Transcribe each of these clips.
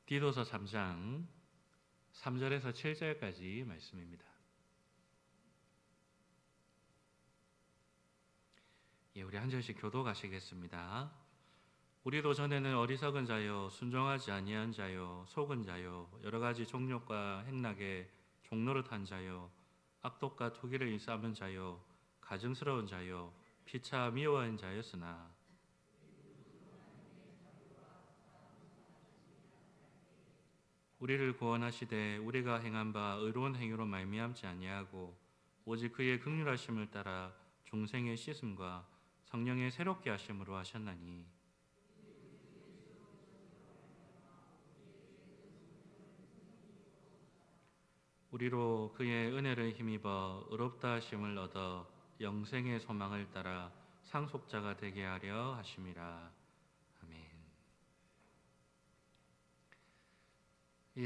디도서 3장 3절에서 7절까지 말씀입니다. 우리 한 절씩 교독하시겠습니다. 우리도 전에는 어리석은 자요, 순종하지 아니한 자요, 속은 자요, 여러 가지 종욕과 행락에 종노릇한 자요, 악독과 투기를 일삼은 자요, 가증스러운 자요, 피차 미워한 자였으나 우리를 구원하시되 우리가 행한 바 의로운 행위로 말미암지 아니하고 오직 그의 긍휼하심을 따라 중생의 씻음과 성령의 새롭게 하심으로 하셨나니 우리로 그의 은혜를 힘입어 의롭다 하심을 얻어 영생의 소망을 따라 상속자가 되게 하려 하심이라. 아멘.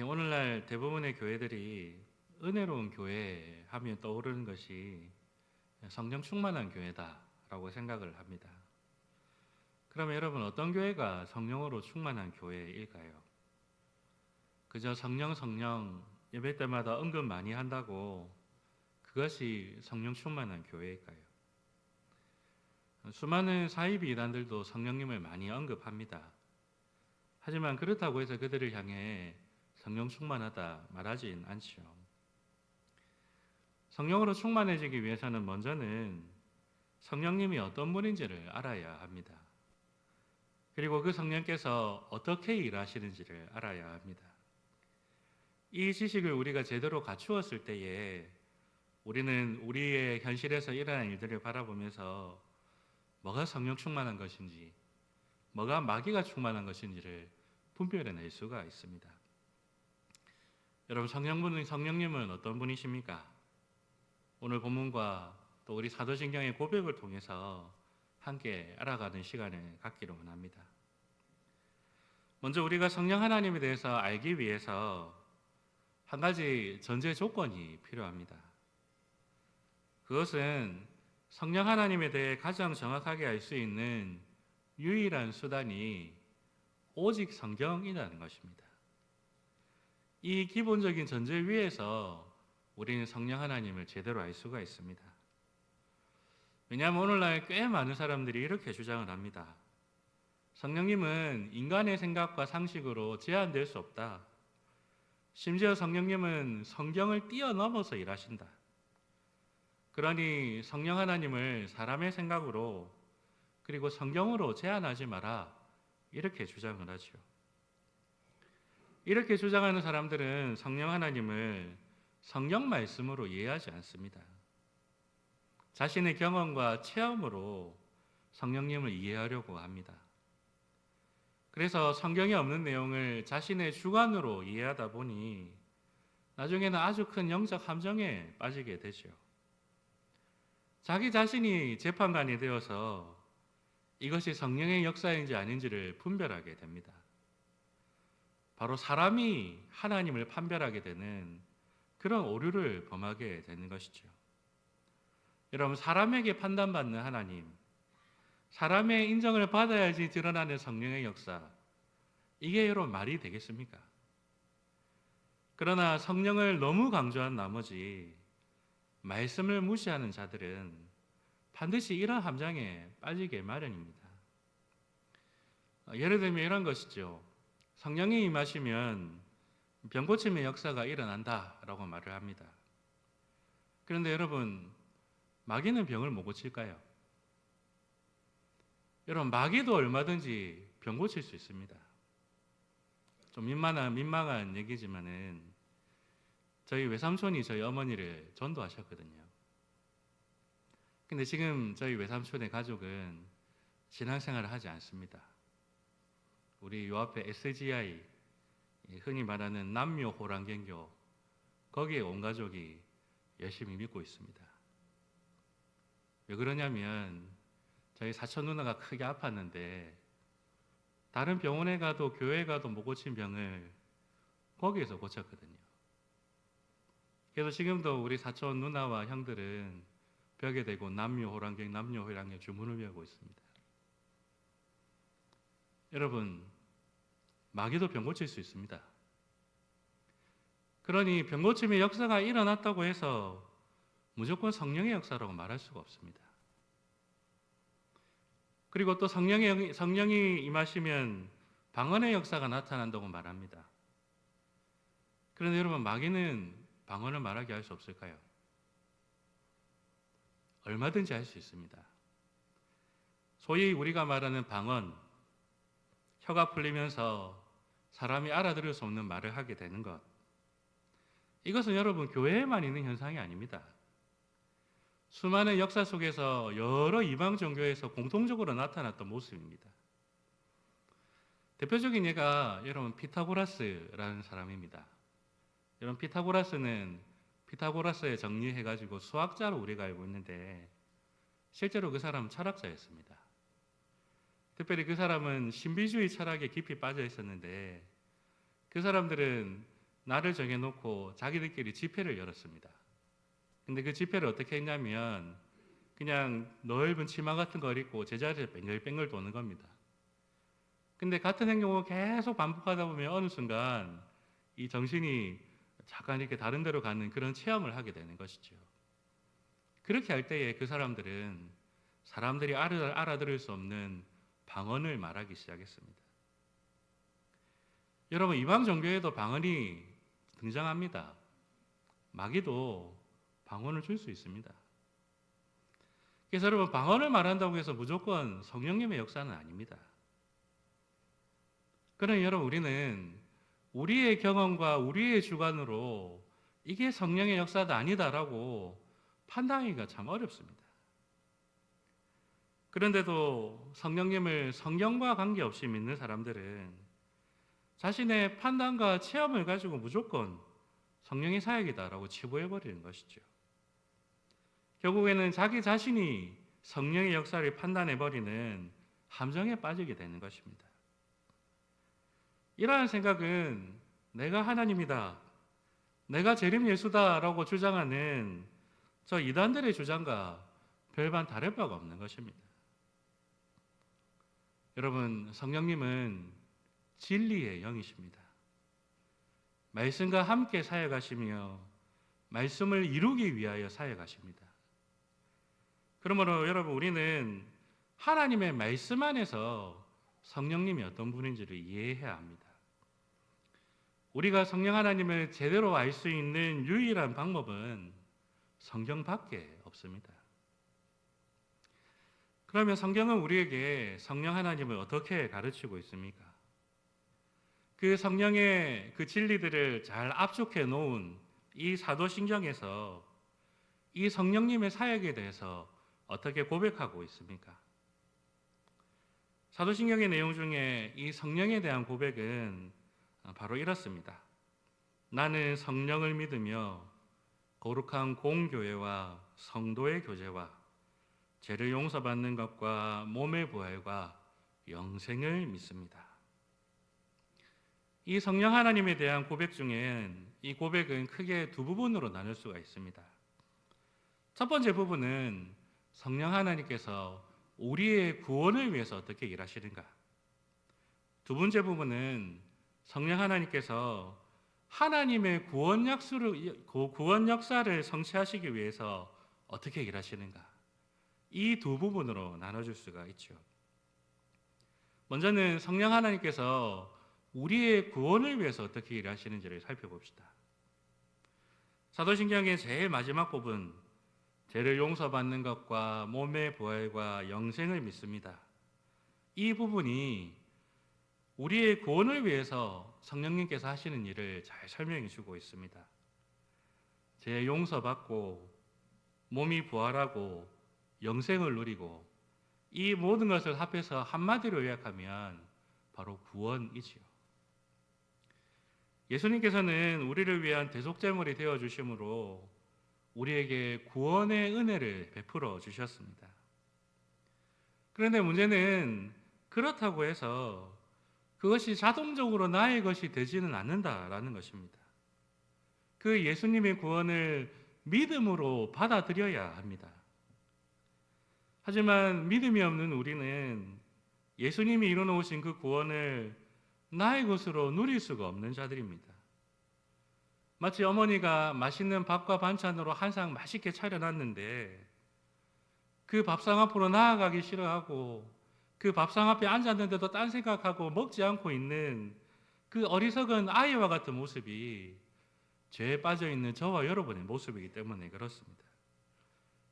오늘날 대부분의 교회들이 은혜로운 교회 하면 떠오르는 것이 성령 충만한 교회다라고 생각을 합니다. 그러면 여러분, 어떤 교회가 성령으로 충만한 교회일까요? 그저 성령 예배 때마다 언급 많이 한다고 그것이 성령 충만한 교회일까요? 수많은 사이비 이단들도 성령님을 많이 언급합니다. 하지만 그렇다고 해서 그들을 향해 성령 충만하다 말하진 않죠. 성령으로 충만해지기 위해서는 먼저는 성령님이 어떤 분인지를 알아야 합니다. 그리고 그 성령께서 어떻게 일하시는지를 알아야 합니다. 이 지식을 우리가 제대로 갖추었을 때에 우리는 우리의 현실에서 일어나는 일들을 바라보면서 뭐가 성령 충만한 것인지, 뭐가 마귀가 충만한 것인지를 분별해낼 수가 있습니다. 여러분, 성령님은 어떤 분이십니까? 오늘 본문과 또 우리 사도신경의 고백을 통해서 함께 알아가는 시간을 갖기를 원합니다. 먼저 우리가 성령 하나님에 대해서 알기 위해서 한 가지 전제 조건이 필요합니다. 그것은 성령 하나님에 대해 가장 정확하게 알 수 있는 유일한 수단이 오직 성경이라는 것입니다. 이 기본적인 전제 위에서 우리는 성령 하나님을 제대로 알 수가 있습니다. 왜냐하면 오늘날 꽤 많은 사람들이 이렇게 주장을 합니다. 성령님은 인간의 생각과 상식으로 제한될 수 없다. 심지어 성령님은 성경을 뛰어넘어서 일하신다. 그러니 성령 하나님을 사람의 생각으로 그리고 성경으로 제한하지 마라. 이렇게 주장을 하죠. 이렇게 주장하는 사람들은 성령 하나님을 성경 말씀으로 이해하지 않습니다. 자신의 경험과 체험으로 성령님을 이해하려고 합니다. 그래서 성경에 없는 내용을 자신의 주관으로 이해하다 보니 나중에는 아주 큰 영적 함정에 빠지게 되죠. 자기 자신이 재판관이 되어서 이것이 성령의 역사인지 아닌지를 분별하게 됩니다. 바로 사람이 하나님을 판별하게 되는 그런 오류를 범하게 되는 것이죠. 여러분, 사람에게 판단받는 하나님, 사람의 인정을 받아야지 드러나는 성령의 역사, 이게 여러분 말이 되겠습니까? 그러나 성령을 너무 강조한 나머지 말씀을 무시하는 자들은 반드시 이런 함정에 빠지게 마련입니다. 예를 들면 이런 것이죠. 성령이 임하시면 병고침의 역사가 일어난다라고 말을 합니다. 그런데 여러분, 마귀는 병을 못 고칠까요? 여러분, 마귀도 얼마든지 병 고칠 수 있습니다. 좀 민망한 얘기지만은 저희 외삼촌이 저희 어머니를 전도하셨거든요. 근데 지금 저희 외삼촌의 가족은 신앙생활을 하지 않습니다. 우리 요 앞에 SGI, 흔히 말하는 남묘 호랑경교, 거기에 온 가족이 열심히 믿고 있습니다. 왜 그러냐면 저희 사촌 누나가 크게 아팠는데 다른 병원에 가도 교회에 가도 못 고친 병을 거기에서 고쳤거든요. 그래서 지금도 우리 사촌 누나와 형들은 벽에 대고 남묘 호랑경 주문을 외우고 있습니다. 여러분, 마귀도 병 고칠 수 있습니다. 그러니 병 고침의 역사가 일어났다고 해서 무조건 성령의 역사라고 말할 수가 없습니다. 그리고 또 성령이 임하시면 방언의 역사가 나타난다고 말합니다. 그런데 여러분, 마귀는 방언을 말하게 할 수 없을까요? 얼마든지 할 수 있습니다. 소위 우리가 말하는 방언, 혀가 풀리면서 사람이 알아들을 수 없는 말을 하게 되는 것, 이것은 여러분 교회에만 있는 현상이 아닙니다. 수많은 역사 속에서 여러 이방 종교에서 공통적으로 나타났던 모습입니다. 대표적인 예가 여러분 피타고라스라는 사람입니다. 여러분 피타고라스는 피타고라스에 정리해가지고 수학자로 우리가 알고 있는데 실제로 그 사람은 철학자였습니다. 특별히 그 사람은 신비주의 철학에 깊이 빠져 있었는데 그 사람들은 날을 정해놓고 자기들끼리 집회를 열었습니다. 근데 그 집회를 어떻게 했냐면 그냥 넓은 치마 같은 걸 입고 제자리에 뱅글뱅글 도는 겁니다. 근데 같은 행동을 계속 반복하다 보면 어느 순간 이 정신이 잠깐 이렇게 다른 데로 가는 그런 체험을 하게 되는 것이죠. 그렇게 할 때에 그 사람들은 사람들이 알아들을 수 없는 방언을 말하기 시작했습니다. 여러분, 이방 종교에도 방언이 등장합니다. 마귀도 방언을 줄 수 있습니다. 그래서 여러분, 방언을 말한다고 해서 무조건 성령님의 역사는 아닙니다. 그러나 여러분, 우리는 우리의 경험과 우리의 주관으로 이게 성령의 역사다 아니다라고 판단하기가 참 어렵습니다. 그런데도 성령님을 성경과 관계없이 믿는 사람들은 자신의 판단과 체험을 가지고 무조건 성령의 사역이다라고 치부해버리는 것이죠. 결국에는 자기 자신이 성령의 역사를 판단해버리는 함정에 빠지게 되는 것입니다. 이러한 생각은 내가 하나님이다, 내가 재림 예수다라고 주장하는 저 이단들의 주장과 별반 다를 바가 없는 것입니다. 여러분, 성령님은 진리의 영이십니다. 말씀과 함께 사역하시며 말씀을 이루기 위하여 사역하십니다. 그러므로 여러분, 우리는 하나님의 말씀 안에서 성령님이 어떤 분인지를 이해해야 합니다. 우리가 성령 하나님을 제대로 알 수 있는 유일한 방법은 성경밖에 없습니다. 그러면 성경은 우리에게 성령 하나님을 어떻게 가르치고 있습니까? 그 성령의 그 진리들을 잘 압축해 놓은 이 사도신경에서 이 성령님의 사역에 대해서 어떻게 고백하고 있습니까? 사도신경의 내용 중에 이 성령에 대한 고백은 바로 이렇습니다. 나는 성령을 믿으며 거룩한 공교회와 성도의 교제와 죄를 용서받는 것과 몸의 부활과 영생을 믿습니다. 이 성령 하나님에 대한 고백 중엔 이 고백은 크게 두 부분으로 나눌 수가 있습니다. 첫 번째 부분은 성령 하나님께서 우리의 구원을 위해서 어떻게 일하시는가. 두 번째 부분은 성령 하나님께서 하나님의 구원 역사를 성취하시기 위해서 어떻게 일하시는가. 이 두 부분으로 나눠줄 수가 있죠. 먼저는 성령 하나님께서 우리의 구원을 위해서 어떻게 일하시는지를 살펴봅시다. 사도신경의 제일 마지막 부분, 죄를 용서받는 것과 몸의 부활과 영생을 믿습니다. 이 부분이 우리의 구원을 위해서 성령님께서 하시는 일을 잘 설명해 주고 있습니다. 죄 용서받고 몸이 부활하고 영생을 누리고 이 모든 것을 합해서 한마디로 요약하면 바로 구원이지요. 예수님께서는 우리를 위한 대속제물이 되어 주심으로 우리에게 구원의 은혜를 베풀어 주셨습니다. 그런데 문제는 그렇다고 해서 그것이 자동적으로 나의 것이 되지는 않는다라는 것입니다. 그 예수님의 구원을 믿음으로 받아들여야 합니다. 하지만 믿음이 없는 우리는 예수님이 이루어놓으신 그 구원을 나의 것으로 누릴 수가 없는 자들입니다. 마치 어머니가 맛있는 밥과 반찬으로 한 상 맛있게 차려놨는데 그 밥상 앞으로 나아가기 싫어하고 그 밥상 앞에 앉았는데도 딴 생각하고 먹지 않고 있는 그 어리석은 아이와 같은 모습이 죄에 빠져 있는 저와 여러분의 모습이기 때문에 그렇습니다.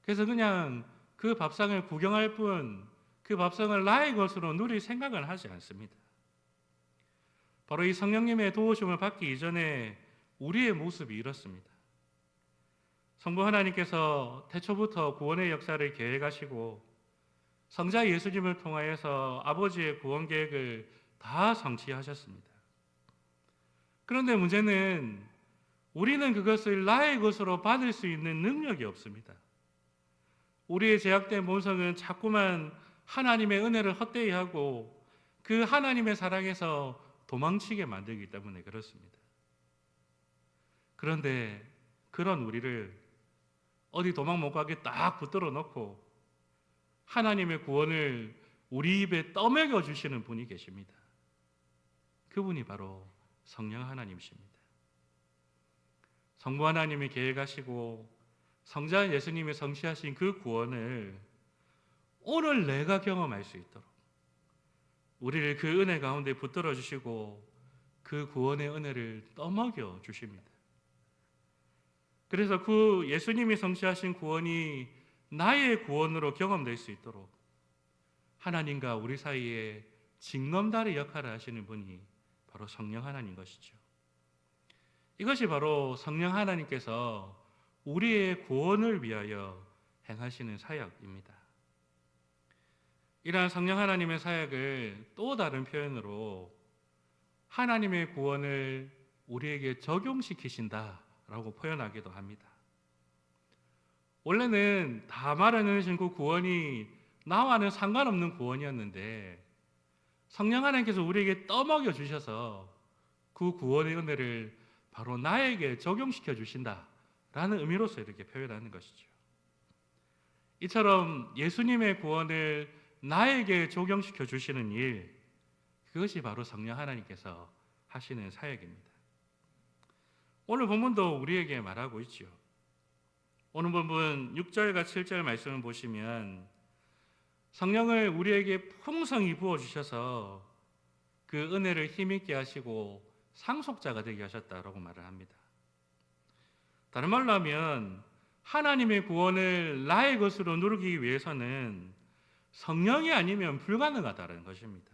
그래서 그냥 그 밥상을 구경할 뿐 그 밥상을 나의 것으로 누릴 생각을 하지 않습니다. 바로 이 성령님의 도우심을 받기 이전에 우리의 모습이 이렇습니다. 성부 하나님께서 태초부터 구원의 역사를 계획하시고 성자 예수님을 통하여서 아버지의 구원 계획을 다 성취하셨습니다. 그런데 문제는 우리는 그것을 나의 것으로 받을 수 있는 능력이 없습니다. 우리의 죄악된 본성은 자꾸만 하나님의 은혜를 헛되이 하고 그 하나님의 사랑에서 도망치게 만들기 때문에 그렇습니다. 그런데 그런 우리를 어디 도망 못 가게 딱 붙들어 놓고 하나님의 구원을 우리 입에 떠먹여 주시는 분이 계십니다. 그분이 바로 성령 하나님이십니다. 성부 하나님이 계획하시고 성자 예수님이 성취하신 그 구원을 오늘 내가 경험할 수 있도록 우리를 그 은혜 가운데 붙들어 주시고 그 구원의 은혜를 떠먹여 주십니다. 그래서 그 예수님이 성취하신 구원이 나의 구원으로 경험될 수 있도록 하나님과 우리 사이에 징검다리 역할을 하시는 분이 바로 성령 하나님 것이죠. 이것이 바로 성령 하나님께서 우리의 구원을 위하여 행하시는 사역입니다. 이러한 성령 하나님의 사역을 또 다른 표현으로 하나님의 구원을 우리에게 적용시키신다라고 표현하기도 합니다. 원래는 다 마련해주신 그 구원이 나와는 상관없는 구원이었는데 성령 하나님께서 우리에게 떠먹여 주셔서 그 구원의 은혜를 바로 나에게 적용시켜 주신다라는 의미로서 이렇게 표현하는 것이죠. 이처럼 예수님의 구원을 나에게 적용시켜 주시는 일, 그것이 바로 성령 하나님께서 하시는 사역입니다. 오늘 본문도 우리에게 말하고 있죠. 오늘 본문 6절과 7절 말씀을 보시면 성령을 우리에게 풍성히 부어주셔서 그 은혜를 힘있게 하시고 상속자가 되게 하셨다라고 말을 합니다. 다른 말로 하면 하나님의 구원을 나의 것으로 누리기 위해서는 성령이 아니면 불가능하다는 것입니다.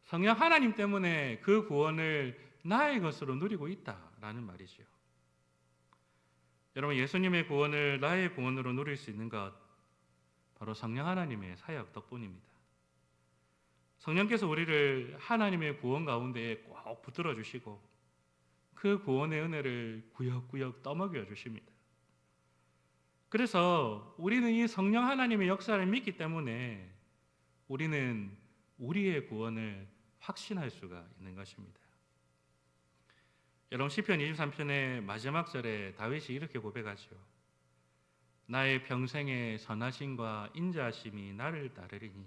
성령 하나님 때문에 그 구원을 나의 것으로 누리고 있다라는 말이죠. 여러분, 예수님의 구원을 나의 구원으로 누릴 수 있는 것 바로 성령 하나님의 사역 덕분입니다. 성령께서 우리를 하나님의 구원 가운데 꼭 붙들어 주시고 그 구원의 은혜를 구역구역 떠먹여 주십니다. 그래서 우리는 이 성령 하나님의 역사를 믿기 때문에 우리는 우리의 구원을 확신할 수가 있는 것입니다. 여러분, 시편 23편의 마지막 절에 다윗이 이렇게 고백하죠. 나의 평생의 선하심과 인자하심이 나를 따르리니.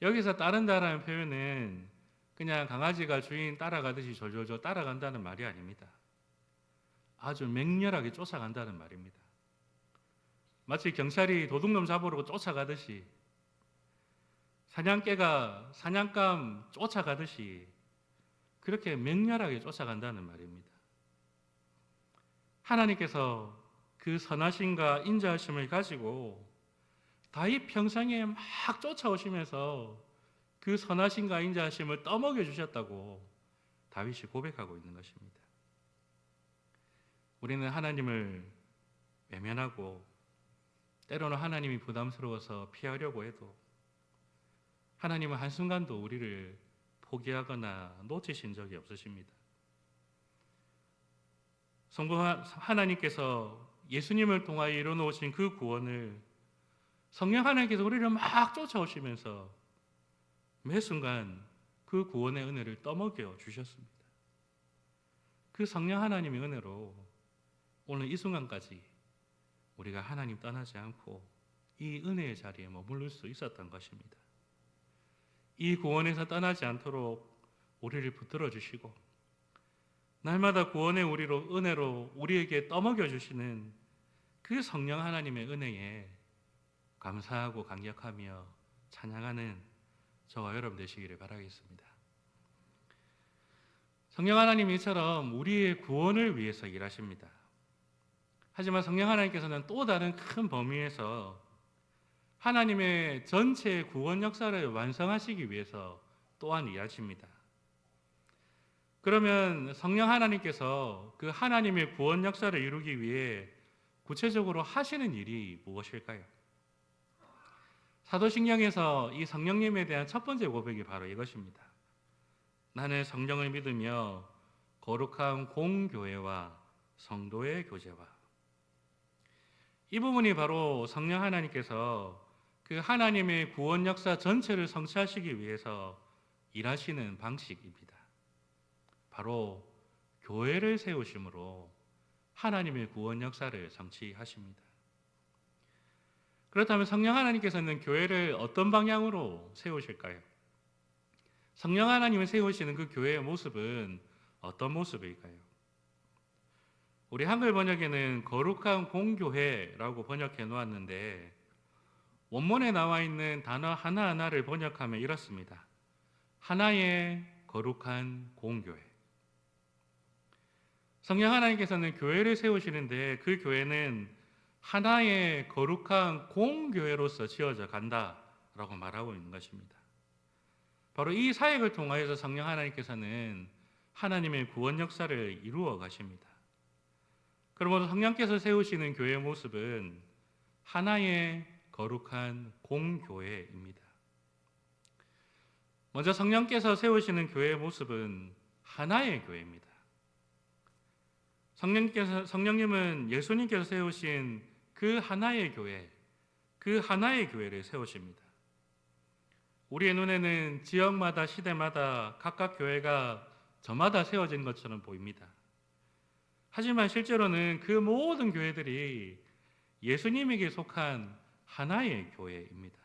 여기서 따른다라는 표현은 그냥 강아지가 주인 따라가듯이 졸졸졸 따라간다는 말이 아닙니다. 아주 맹렬하게 쫓아간다는 말입니다. 마치 경찰이 도둑놈 잡으러 쫓아가듯이 사냥개가 사냥감 쫓아가듯이 그렇게 맹렬하게 쫓아간다는 말입니다. 하나님께서 그 선하심과 인자하심을 가지고 다윗 평생에 막 쫓아오시면서 그 선하심과 인자하심을 떠먹여 주셨다고 다윗이 고백하고 있는 것입니다. 우리는 하나님을 외면하고 때로는 하나님이 부담스러워서 피하려고 해도 하나님은 한순간도 우리를 포기하거나 놓치신 적이 없으십니다. 성부 하나님께서 예수님을 통하여 이루어놓으신 그 구원을 성령 하나님께서 우리를 막 쫓아오시면서 매 순간 그 구원의 은혜를 떠먹여 주셨습니다. 그 성령 하나님의 은혜로 오늘 이 순간까지 우리가 하나님 떠나지 않고 이 은혜의 자리에 머무를 수 있었던 것입니다. 이 구원에서 떠나지 않도록 우리를 붙들어 주시고 날마다 구원의 우리로 은혜로 우리에게 떠먹여 주시는 그 성령 하나님의 은혜에 감사하고 감격하며 찬양하는 저와 여러분 되시기를 바라겠습니다. 성령 하나님이 이처럼 우리의 구원을 위해서 일하십니다. 하지만 성령 하나님께서는 또 다른 큰 범위에서 하나님의 전체 구원 역사를 완성하시기 위해서 또한 일하십니다. 그러면 성령 하나님께서 그 하나님의 구원 역사를 이루기 위해 구체적으로 하시는 일이 무엇일까요? 사도신경에서 이 성령님에 대한 첫 번째 고백이 바로 이것입니다. 나는 성령을 믿으며 거룩한 공교회와 성도의 교제와. 이 부분이 바로 성령 하나님께서 그 하나님의 구원 역사 전체를 성취하시기 위해서 일하시는 방식입니다. 바로 교회를 세우심으로 하나님의 구원 역사를 성취하십니다. 그렇다면 성령 하나님께서는 교회를 어떤 방향으로 세우실까요? 성령 하나님을 세우시는 그 교회의 모습은 어떤 모습일까요? 우리 한글 번역에는 거룩한 공교회라고 번역해 놓았는데 원문에 나와 있는 단어 하나하나를 번역하면 이렇습니다. 하나의 거룩한 공교회. 성령 하나님께서는 교회를 세우시는데 그 교회는 하나의 거룩한 공교회로서 지어져 간다라고 말하고 있는 것입니다. 바로 이 사역을 통하여서 성령 하나님께서는 하나님의 구원 역사를 이루어 가십니다. 그러므로 성령께서 세우시는 교회의 모습은 하나의 거룩한 공교회입니다. 먼저 성령께서 세우시는 교회의 모습은 하나의 교회입니다. 성령님은 예수님께서 세우신 그 하나의 교회, 그 하나의 교회를 세우십니다. 우리의 눈에는 지역마다 시대마다 각각 교회가 저마다 세워진 것처럼 보입니다. 하지만 실제로는 그 모든 교회들이 예수님에게 속한 하나의 교회입니다.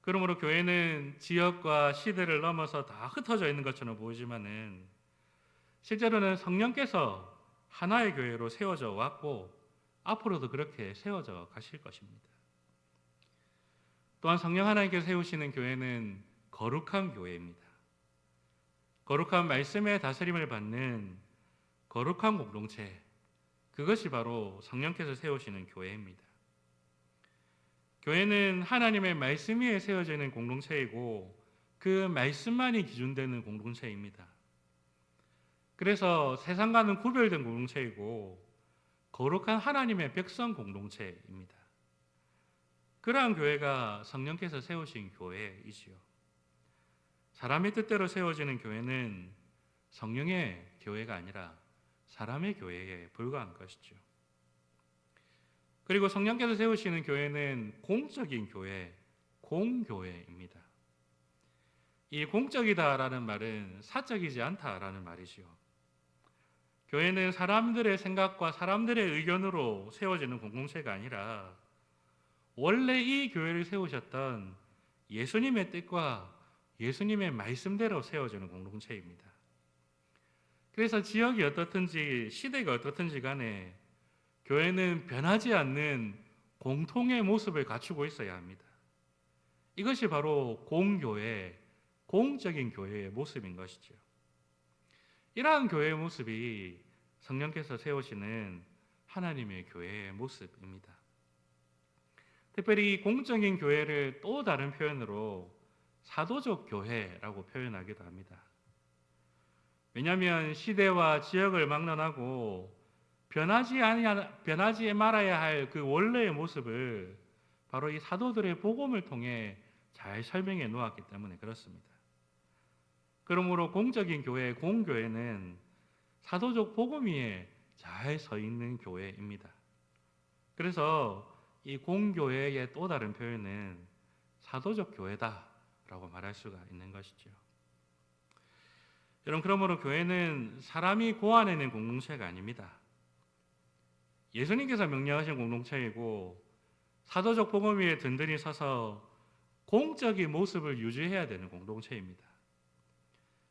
그러므로 교회는 지역과 시대를 넘어서 다 흩어져 있는 것처럼 보이지만은 실제로는 성령께서 하나의 교회로 세워져 왔고 앞으로도 그렇게 세워져 가실 것입니다. 또한 성령 하나님께서 세우시는 교회는 거룩한 교회입니다. 거룩한 말씀의 다스림을 받는 거룩한 공동체, 그것이 바로 성령께서 세우시는 교회입니다. 교회는 하나님의 말씀 위에 세워지는 공동체이고 그 말씀만이 기준되는 공동체입니다. 그래서 세상과는 구별된 공동체이고 거룩한 하나님의 백성 공동체입니다. 그러한 교회가 성령께서 세우신 교회이지요. 사람의 뜻대로 세워지는 교회는 성령의 교회가 아니라 사람의 교회에 불과한 것이죠. 그리고 성령께서 세우시는 교회는 공적인 교회, 공교회입니다. 이 공적이다라는 말은 사적이지 않다라는 말이지요. 교회는 사람들의 생각과 사람들의 의견으로 세워지는 공동체가 아니라 원래 이 교회를 세우셨던 예수님의 뜻과 예수님의 말씀대로 세워지는 공동체입니다. 그래서 지역이 어떻든지 시대가 어떻든지 간에 교회는 변하지 않는 공통의 모습을 갖추고 있어야 합니다. 이것이 바로 공교회, 공적인 교회의 모습인 것이죠. 이러한 교회의 모습이 성령께서 세우시는 하나님의 교회의 모습입니다. 특별히 공적인 교회를 또 다른 표현으로 사도적 교회라고 표현하기도 합니다. 왜냐하면 시대와 지역을 막론하고 변하지 말아야 할 그 원래의 모습을 바로 이 사도들의 복음을 통해 잘 설명해 놓았기 때문에 그렇습니다. 그러므로 공적인 교회, 공교회는 사도적 복음 위에 잘 서 있는 교회입니다. 그래서 이 공교회의 또 다른 표현은 사도적 교회다라고 말할 수가 있는 것이죠. 여러분, 그러므로 교회는 사람이 고안해낸 공동체가 아닙니다. 예수님께서 명령하신 공동체이고 사도적 복음 위에 든든히 서서 공적인 모습을 유지해야 되는 공동체입니다.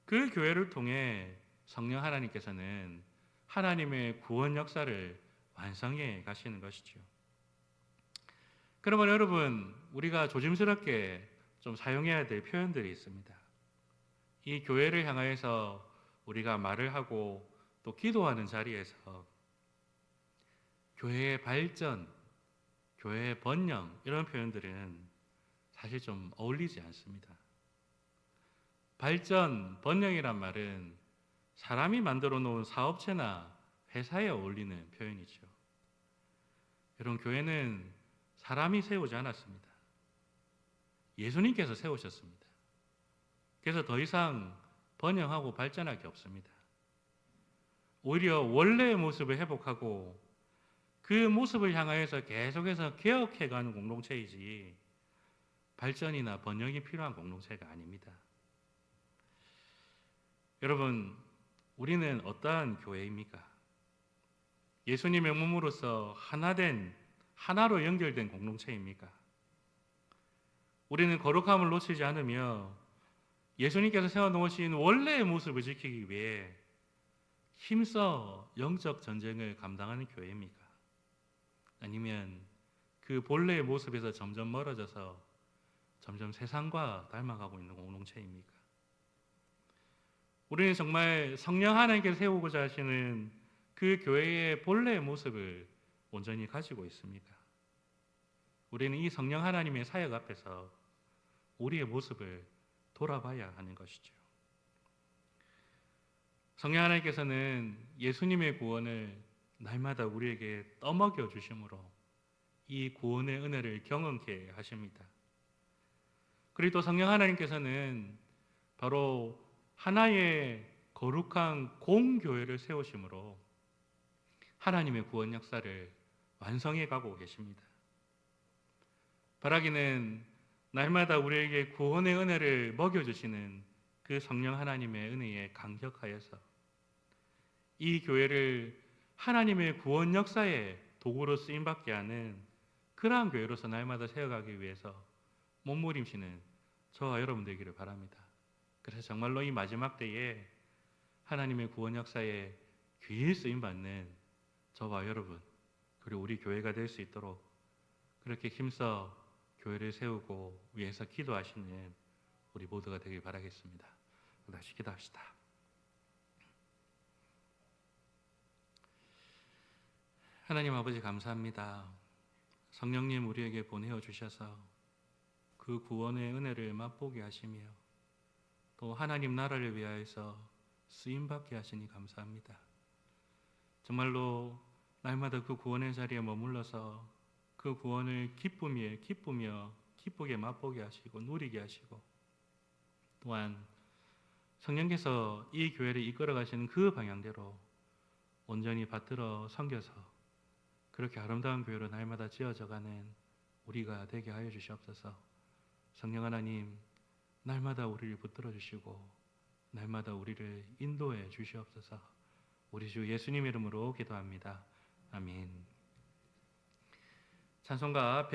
그 교회를 통해 성령 하나님께서는 하나님의 구원 역사를 완성해 가시는 것이죠. 그러면 여러분, 우리가 조심스럽게 좀 사용해야 될 표현들이 있습니다. 이 교회를 향하여서 우리가 말을 하고 또 기도하는 자리에서 교회의 발전, 교회의 번영 이런 표현들은 사실 좀 어울리지 않습니다. 발전, 번영이란 말은 사람이 만들어 놓은 사업체나 회사에 어울리는 표현이죠. 여러분, 교회는 사람이 세우지 않았습니다. 예수님께서 세우셨습니다. 그래서 더 이상 번영하고 발전할 게 없습니다. 오히려 원래의 모습을 회복하고 그 모습을 향하여서 계속해서 개혁해가는 공동체이지 발전이나 번영이 필요한 공동체가 아닙니다. 여러분, 우리는 어떠한 교회입니까? 예수님의 몸으로서 하나로 연결된 공동체입니까? 우리는 거룩함을 놓치지 않으며 예수님께서 세워놓으신 원래의 모습을 지키기 위해 힘써 영적 전쟁을 감당하는 교회입니까? 아니면 그 본래의 모습에서 점점 멀어져서 점점 세상과 닮아가고 있는 공동체입니까? 우리는 정말 성령 하나님께서 세우고자 하시는 그 교회의 본래의 모습을 온전히 가지고 있습니까? 우리는 이 성령 하나님의 사역 앞에서 우리의 모습을 돌아봐야 하는 것이죠. 성령 하나님께서는 예수님의 구원을 날마다 우리에게 떠먹여 주심으로 이 구원의 은혜를 경험케 하십니다. 그리고 또 성령 하나님께서는 바로 하나의 거룩한 공교회를 세우심으로 하나님의 구원 역사를 완성해 가고 계십니다. 바라기는 날마다 우리에게 구원의 은혜를 먹여주시는 그 성령 하나님의 은혜에 감격하여서 이 교회를 하나님의 구원 역사의 도구로 쓰임받게 하는 그러한 교회로서 날마다 세워가기 위해서 몸부림치는 저와 여러분 되기를 바랍니다. 그래서 정말로 이 마지막 때에 하나님의 구원 역사에 귀히 쓰임받는 저와 여러분 그리고 우리 교회가 될 수 있도록 그렇게 힘써 교회를 세우고 위해서 기도하시는 우리 모두가 되길 바라겠습니다. 다시 기도합시다. 하나님 아버지 감사합니다. 성령님 우리에게 보내어 주셔서 그 구원의 은혜를 맛보게 하시며 또 하나님 나라를 위하여서 쓰임받게 하시니 감사합니다. 정말로 날마다 그 구원의 자리에 머물러서 그 구원을 기쁘게 맛보게 하시고 누리게 하시고 또한 성령께서 이 교회를 이끌어 가시는 그 방향대로 온전히 받들어 섬겨서 그렇게 아름다운 교회로 날마다 지어져가는 우리가 되게 하여 주시옵소서. 성령 하나님 날마다 우리를 붙들어 주시고 날마다 우리를 인도해 주시옵소서. 우리 주 예수님 이름으로 기도합니다. 아멘. 찬송가